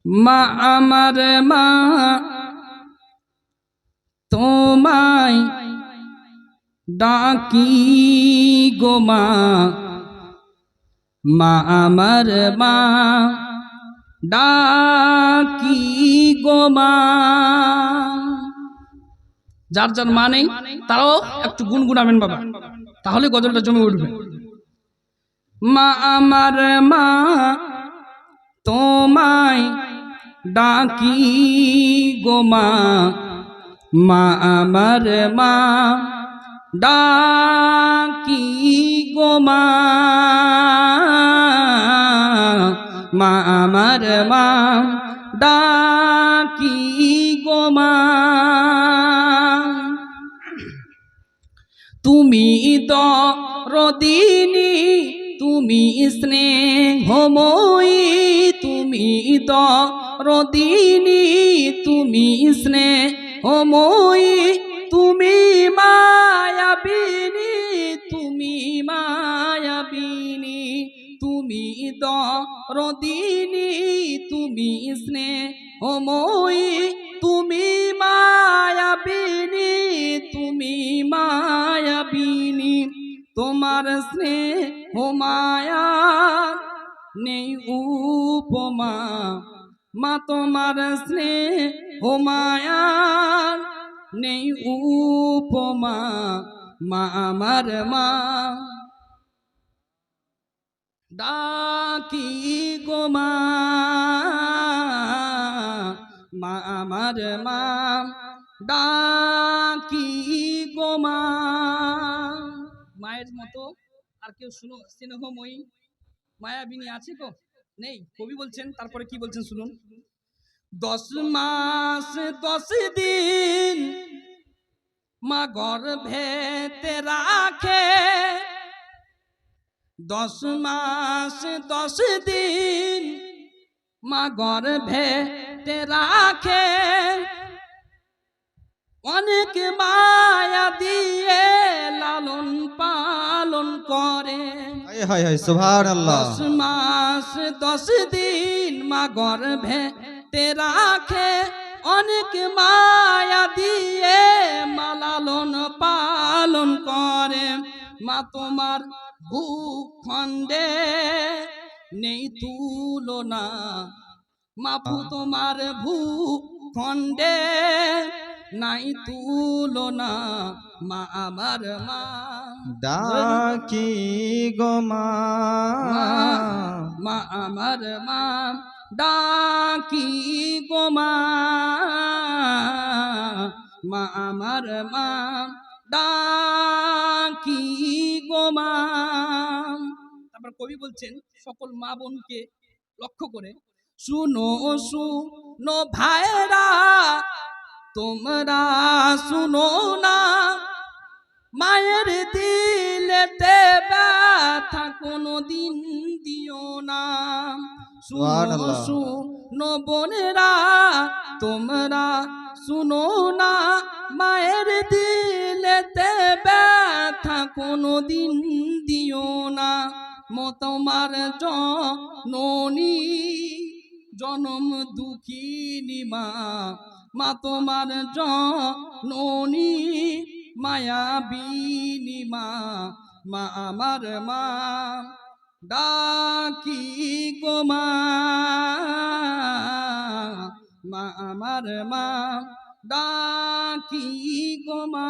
মা আমার মা তোমায় ডাকি গো মা, মা আমার মা ডাকি গো মা। যার যার মা নেই তারাও একটু গুনগুনাবেন বাবা, তাহলে গজলটা জমে উঠবে। মা আমার মা তোমায় ডাকি গো মা, মা আমার মা ডাকি গো মা, মা আমার মা ডাকি গো মা। তুমি দরদিনী তুমি স্নেহময়ী, তুমি দরদিনী তুমি স্নেহময়ী, তুমি মায়াবিনী তুমি মায়াবিনী, তুমি দরদিনী তুমি স্নেহময়ী, তুমি মায়াবিনী তুমি মায়াবিনী। তোমার স্নেহ মায়া নেই উপমা, মা তোমার স্নেহ মায়া নেই উপমা, মা আমার মা ডাকি গো মা, মা আমার মা ডাকি গো মা। মায়ের মতো আর কেউ স্নেহময়ী মায়াবিনী আছে গো? নেই। কবি বলছেন, তারপরে কি বলছেন শুনুন। 10 মাস 10 দিন মা গর্ভেতে রাখে, 10 মাস 10 দিন মা গর্ভেতে রাখে, অনেক মায়া দিয়ে লালন পালন করে। হায় হায় সুবহানাল্লাহ। 10 মাস 10 দিন মা গর্ভেতে রাখে, অনেক মায়া দিয়ে মা লালন পালন করে। মা তোমার ভূখণ্ডে নেই তুলনা, মা তোমার ভূখণ্ডে নাই তুলনা, মা আমার মা ডাকি গো মা, মা আমার মা ডাকি গো মা, মা আমার মা ডাকি গো মা। তারপর কবি বলছেন সকল মা বোনকে লক্ষ্য করে, শুনো শুনো ভাইরা তোমরা শুনো না, মায়ের দিলেতে ব্যথা কোনো দিন দিও না। শুনো শুনো বোনেরা তোমরা শুনো না, মায়ের দিলেতে ব্যথা কোনো দিন দিও না। তোমার জননী জনম দুঃখিনী মা, মা তোমার জননী মায়াবিনী মা, মা আমার মা ডাকি গো মা, মা আমার মা ডাকি গো মা।